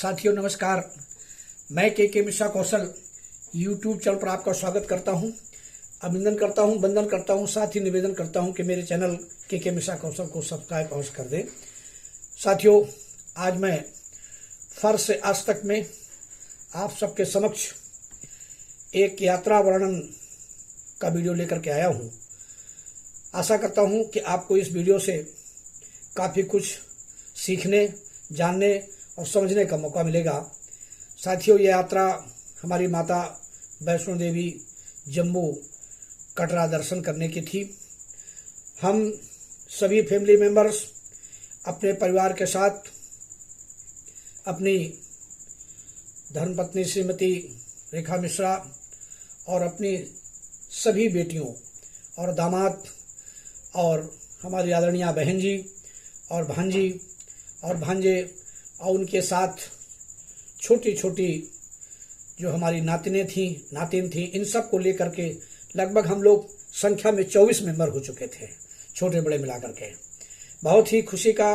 साथियों नमस्कार। मैं के मिश्रा कौशल यूट्यूब चैनल पर आपका स्वागत करता हूं, अभिनंदन करता हूं, वंदन करता हूं, साथ ही निवेदन करता हूं कि मेरे चैनल के मिश्रा कौशल को सब्सक्राइब अवश्य कर दें। साथियों, आज मैं फर्श से आज तक में आप सबके समक्ष एक यात्रा वर्णन का वीडियो लेकर के आया हूं। आशा करता हूं कि आपको इस वीडियो से काफ़ी कुछ सीखने, जानने और समझने का मौका मिलेगा। साथियों, ये यात्रा हमारी माता वैष्णो देवी जम्मू कटरा दर्शन करने की थी। हम सभी फैमिली मेंबर्स अपने परिवार के साथ अपनी धर्मपत्नी श्रीमती रेखा मिश्रा और अपनी सभी बेटियों और दामाद और हमारी आदरणीय बहन जी और भांजी और भांजे और उनके साथ छोटी छोटी जो हमारी नातिनें थीं, नातिन थीं, इन सब को लेकर के लगभग हम लोग संख्या में 24 मेंबर हो चुके थे, छोटे बड़े मिलाकर के। बहुत ही खुशी का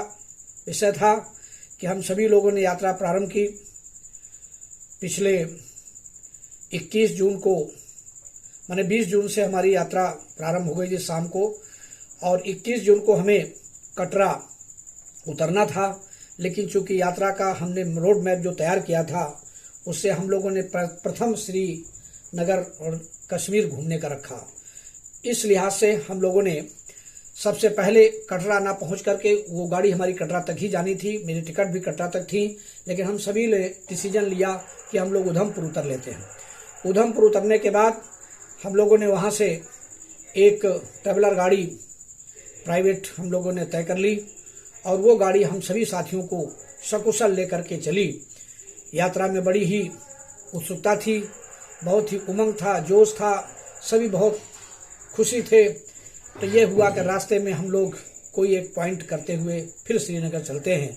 विषय था कि हम सभी लोगों ने यात्रा प्रारंभ की। पिछले 21 जून को, माने 20 जून से हमारी यात्रा प्रारंभ हो गई थी शाम को, और 21 जून को हमें कटरा उतरना था। लेकिन चूंकि यात्रा का हमने रोड मैप जो तैयार किया था उससे हम लोगों ने प्रथम श्रीनगर और कश्मीर घूमने का रखा। इस लिहाज से हम लोगों ने सबसे पहले कटरा ना पहुंच करके, वो गाड़ी हमारी कटरा तक ही जानी थी, मेरी टिकट भी कटरा तक थी, लेकिन हम सभी ने डिसीजन लिया कि हम लोग उधमपुर उतर लेते हैं। उधमपुर उतरने के बाद हम लोगों ने वहाँ से एक ट्रैवलर गाड़ी प्राइवेट हम लोगों ने तय कर ली और वो गाड़ी हम सभी साथियों को सकुशल लेकर के चली। यात्रा में बड़ी ही उत्सुकता थी, बहुत ही उमंग था, जोश था, सभी बहुत खुशी थे। तो ये हुआ कि रास्ते में हम लोग कोई एक पॉइंट करते हुए फिर श्रीनगर चलते हैं।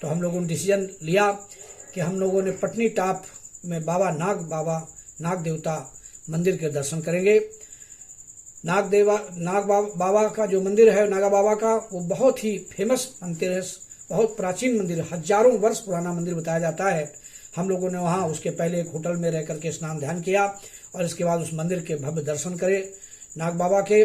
तो हम लोगों ने डिसीजन लिया कि हम लोगों ने पटनी टॉप में बाबा नाग देवता मंदिर के दर्शन करेंगे। नाग बाबा का जो मंदिर है, नागा बाबा का, वो बहुत ही फेमस मंदिर है, बहुत प्राचीन मंदिर है, हजारों वर्ष पुराना मंदिर बताया जाता है। हम लोगों ने वहाँ उसके पहले एक होटल में रह करके स्नान ध्यान किया और इसके बाद उस मंदिर के भव्य दर्शन करे नाग बाबा के,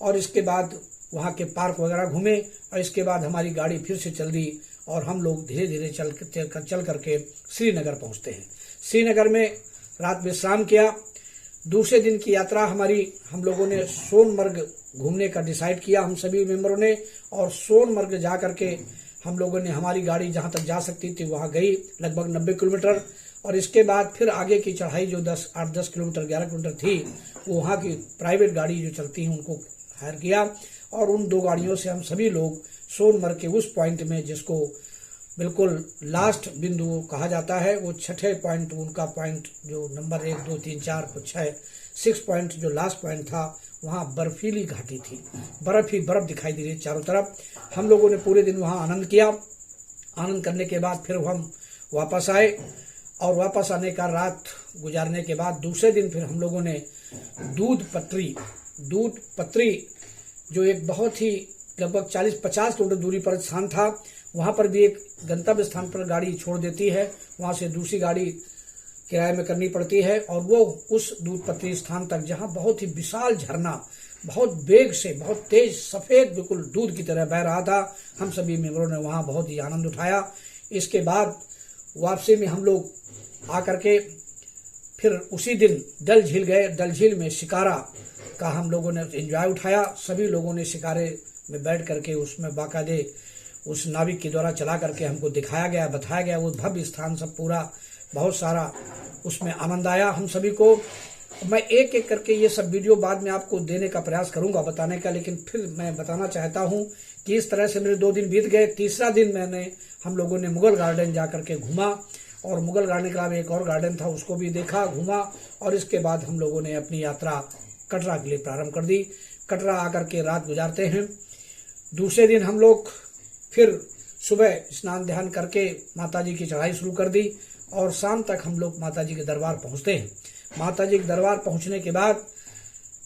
और इसके बाद वहाँ के पार्क वगैरह घूमे और इसके बाद हमारी गाड़ी फिर से चल दी और हम लोग धीरे धीरे चल करके श्रीनगर पहुँचते हैं। श्रीनगर में रात विश्राम किया। दूसरे दिन की यात्रा हम लोगों ने सोनमर्ग घूमने का डिसाइड किया, हम सभी मेंबरों ने, और सोनमर्ग जा करके हम लोगों ने हमारी गाड़ी जहां तक जा सकती थी वहां गई, लगभग 90 किलोमीटर, और इसके बाद फिर आगे की चढ़ाई जो 8-10 किलोमीटर 11 किलोमीटर थी, वो वहाँ की प्राइवेट गाड़ी जो चलती हैं उनको हायर किया और उन दो गाड़ियों से हम सभी लोग सोनमर्ग के उस पॉइंट में, जिसको बिल्कुल लास्ट बिंदु कहा जाता है, वो छठे पॉइंट, उनका पॉइंट जो नंबर 1, 2, 3, 4, 6, 6 पॉइंट जो लास्ट पॉइंट था, वहाँ बर्फीली घाटी थी, बर्फ ही बर्फ दिखाई दे रही चारों तरफ। हम लोगों ने पूरे दिन वहाँ आनंद किया। आनंद करने के बाद फिर हम वापस आए और वापस आने का रात गुजारने के बाद दूसरे दिन फिर हम लोगों ने दूध पत्री जो एक बहुत ही लगभग 40-50 किलोमीटर दूरी पर स्थान था, वहाँ पर भी एक गंतव्य स्थान पर गाड़ी छोड़ देती है, वहाँ से दूसरी गाड़ी किराए में करनी पड़ती है और वो उस दूध पत्री स्थान तक, जहाँ बहुत ही विशाल झरना बहुत वेग से, बहुत तेज, सफ़ेद बिल्कुल दूध की तरह बह रहा था। हम सभी मेंबरों ने वहाँ बहुत ही आनंद उठाया। इसके बाद वापसी में हम लोग आकर के फिर उसी दिन डल झील गए। डल झील में शिकारा का हम लोगों ने एंजॉय उठाया। सभी लोगों ने शिकारे में बैठ करके उसमें बाकायदे उस नाविक के द्वारा चला करके हमको दिखाया गया, बताया गया वो भव्य स्थान सब पूरा, बहुत सारा उसमें आनंद आया हम सभी को। मैं एक एक करके ये सब वीडियो बाद में आपको देने का प्रयास करूंगा बताने का, लेकिन फिर मैं बताना चाहता हूं कि इस तरह से मेरे 2 दिन बीत गए। तीसरा दिन हम लोगों ने मुगल गार्डन जा करके घूमा और मुगल गार्डन के अलावा एक और गार्डन था, उसको भी देखा, घूमा, और इसके बाद हम लोगों ने अपनी यात्रा कटरा के लिए प्रारंभ कर दी। कटरा आकर के रात गुजारते हैं। दूसरे दिन हम लोग फिर सुबह स्नान ध्यान करके माताजी की चढ़ाई शुरू कर दी और शाम तक हम लोग माताजी के दरबार पहुंचते हैं। माताजी के दरबार पहुंचने के बाद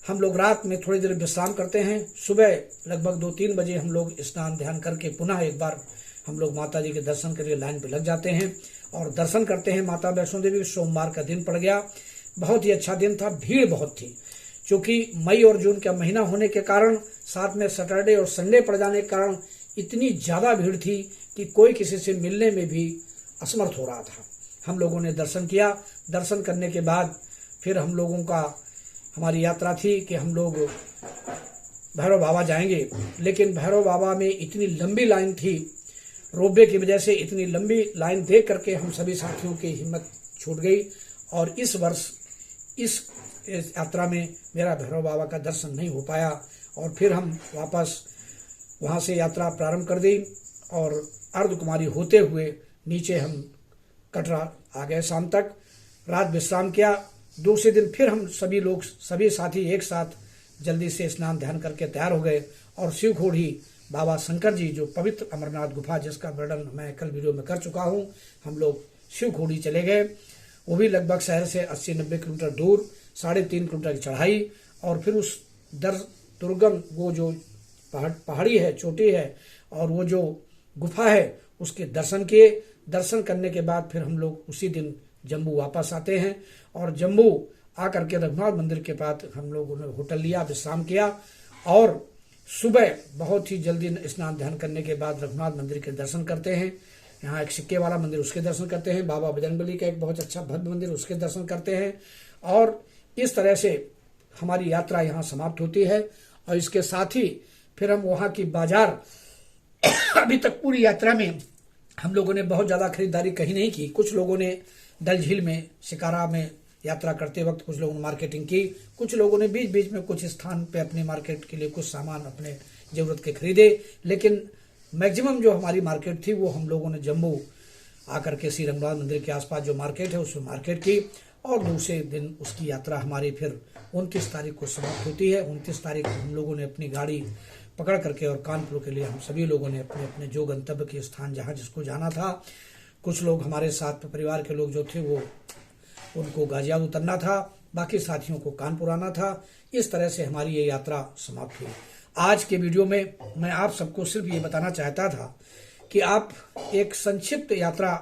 हम लोग रात में थोड़ी देर विश्राम करते हैं। सुबह लगभग 2-3 बजे हम लोग स्नान ध्यान करके पुनः एक बार हम लोग माता जी के दर्शन के लिए लाइन पे लग जाते हैं और दर्शन करते हैं माता वैष्णो देवी। सोमवार का दिन पड़ गया, बहुत ही अच्छा दिन था, भीड़ बहुत थी। क्योंकि मई और जून का महीना होने के कारण, साथ में सैटरडे और संडे पड़ जाने के कारण इतनी ज़्यादा भीड़ थी कि कोई किसी से मिलने में भी असमर्थ हो रहा था। हम लोगों ने दर्शन किया। दर्शन करने के बाद फिर हम लोगों का हमारी यात्रा थी कि हम लोग भैरव बाबा जाएंगे, लेकिन भैरव बाबा में इतनी लंबी लाइन थी, रोपवे की वजह से इतनी लंबी लाइन देख करके हम सभी साथियों की हिम्मत छूट गई। और इस वर्ष इस यात्रा में मेरा भैरव बाबा का दर्शन नहीं हो पाया। और फिर हम वापस वहाँ से यात्रा प्रारंभ कर दी और अर्धकुमारी होते हुए नीचे हम कटरा आ गए। शाम तक रात विश्राम किया। दूसरे दिन फिर हम सभी साथी एक साथ जल्दी से स्नान ध्यान करके तैयार हो गए और शिवखोड़ी बाबा शंकर जी, जो पवित्र अमरनाथ गुफा जिसका वर्णन मैं कल वीडियो में कर चुका हूँ, हम लोग शिवखोड़ी चले गए। वो भी लगभग शहर से 80-90 किलोमीटर दूर, 3.5 किलोमीटर की चढ़ाई। और फिर उस दुर्गम वो जो पहाड़ी है, चोटी है, और वो जो गुफा है उसके दर्शन किए। दर्शन करने के बाद फिर हम लोग उसी दिन जम्मू वापस आते हैं। और जम्मू आकर के रघुनाथ मंदिर के पास हम लोगों ने होटल लिया, विश्राम किया। और सुबह बहुत ही जल्दी स्नान ध्यान करने के बाद रघुनाथ मंदिर के दर्शन करते हैं। यहाँ एक सिक्के वाला मंदिर, उसके दर्शन करते हैं। बाबा बजरंगबली का एक बहुत अच्छा भव्य मंदिर, उसके दर्शन करते हैं। और इस तरह से हमारी यात्रा यहाँ समाप्त होती है। और इसके साथ ही फिर हम वहाँ की बाजार अभी तक पूरी यात्रा में हम लोगों ने बहुत ज़्यादा खरीदारी कहीं नहीं की। कुछ लोगों ने डल झील में, शिकारा में यात्रा करते वक्त कुछ लोगों ने मार्केटिंग की, कुछ लोगों ने बीच बीच में कुछ स्थान पे अपने मार्केट के लिए कुछ सामान अपने ज़रूरत के खरीदे। लेकिन मैक्सिमम जो हमारी मार्केट थी वो हम लोगों ने जम्मू आकर के श्री रघुनाथ मंदिर के आसपास जो मार्केट है उसमें मार्केट की। और दूसरे दिन उसकी यात्रा हमारी फिर 29 तारीख को समाप्त होती है। 29 तारीख को हम लोगों ने अपनी गाड़ी पकड़ करके और कानपुर के लिए हम सभी लोगों ने अपने अपने जो गंतव्य के स्थान जहाँ जिसको जाना था, कुछ लोग हमारे साथ परिवार के लोग जो थे वो उनको गाजियाबाद उतरना था, बाकी साथियों को कानपुर आना था। इस तरह से हमारी ये यात्रा समाप्त हुई। आज के वीडियो में मैं आप सबको सिर्फ ये बताना चाहता था कि आप एक संक्षिप्त यात्रा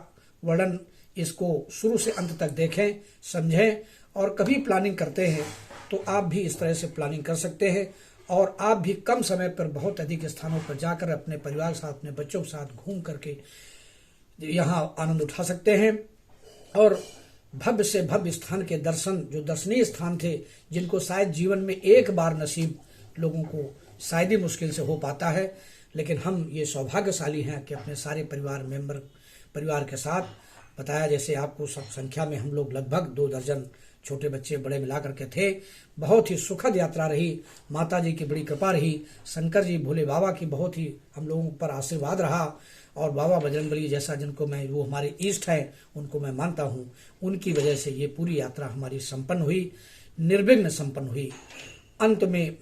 वर्णन इसको शुरू से अंत तक देखें, समझें। और कभी प्लानिंग करते हैं तो आप भी इस तरह से प्लानिंग कर सकते हैं और आप भी कम समय पर बहुत अधिक स्थानों पर जाकर अपने परिवार के साथ, अपने बच्चों के साथ घूम करके यहाँ आनंद उठा सकते हैं। और भव्य से भव्य स्थान के दर्शन, जो दर्शनीय स्थान थे जिनको शायद जीवन में एक बार नसीब लोगों को शायद ही मुश्किल से हो पाता है, लेकिन हम ये सौभाग्यशाली हैं कि अपने सारे परिवार के साथ, बताया जैसे आपको सब संख्या में हम लोग लगभग 2 दर्जन छोटे बच्चे बड़े मिला करके थे। बहुत ही सुखद यात्रा रही। माता जी की बड़ी कृपा रही, शंकर जी भोले बाबा की बहुत ही हम लोगों पर आशीर्वाद रहा। और बाबा बजरंगबली जैसा जिनको मैं, वो हमारे ईष्ट हैं, उनको मैं मानता हूँ, उनकी वजह से ये पूरी यात्रा हमारी संपन्न हुई, निर्विघ्न संपन्न हुई। अंत में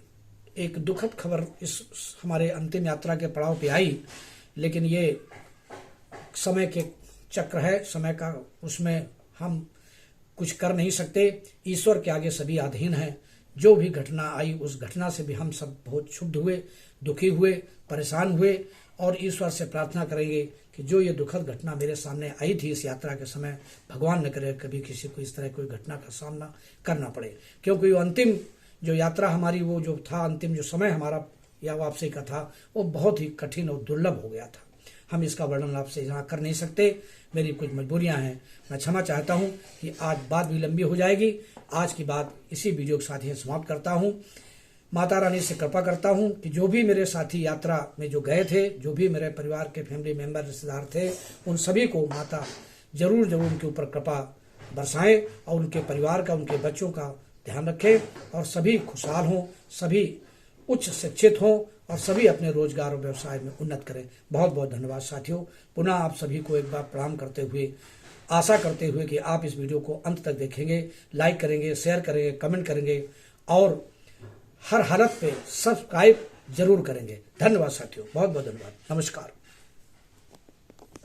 एक दुखद खबर इस हमारे अंतिम यात्रा के पड़ाव पे आई, लेकिन ये समय के चक्र है, समय का, उसमें हम कुछ कर नहीं सकते। ईश्वर के आगे सभी अधीन हैं। जो भी घटना आई उस घटना से भी हम सब बहुत क्षुब्ध हुए, दुखी हुए, परेशान हुए। और ईश्वर से प्रार्थना करेंगे कि जो ये दुखद घटना मेरे सामने आई थी इस यात्रा के समय, भगवान न करे कभी किसी को इस तरह कोई घटना का सामना करना पड़े। क्योंकि वो अंतिम जो यात्रा हमारी, वो जो था अंतिम जो समय हमारा या वापसी का था, वो बहुत ही कठिन और दुर्लभ हो गया था। हम इसका वर्णन आपसे यहाँ कर नहीं सकते, मेरी कुछ मजबूरियाँ हैं। मैं क्षमा चाहता हूँ कि आज बात भी लंबी हो जाएगी। आज की बात इसी वीडियो के साथ ही समाप्त करता हूँ। माता रानी से कृपा करता हूँ कि जो भी मेरे साथी यात्रा में जो गए थे, जो भी मेरे परिवार के फैमिली मेंबर रिश्तेदार थे, उन सभी को माता जरूर उनके ऊपर कृपा बरसाएं और उनके परिवार का, उनके बच्चों का ध्यान रखें और सभी खुशहाल हों, सभी उच्च शिक्षित हों और सभी अपने रोजगार और व्यवसाय में उन्नत करें। बहुत बहुत धन्यवाद साथियों। पुनः आप सभी को एक बार प्रणाम करते हुए, आशा करते हुए कि आप इस वीडियो को अंत तक देखेंगे, लाइक करेंगे, शेयर करेंगे, कमेंट करेंगे और हर हालत पे सब्सक्राइब जरूर करेंगे। धन्यवाद साथियों, बहुत बहुत धन्यवाद। नमस्कार।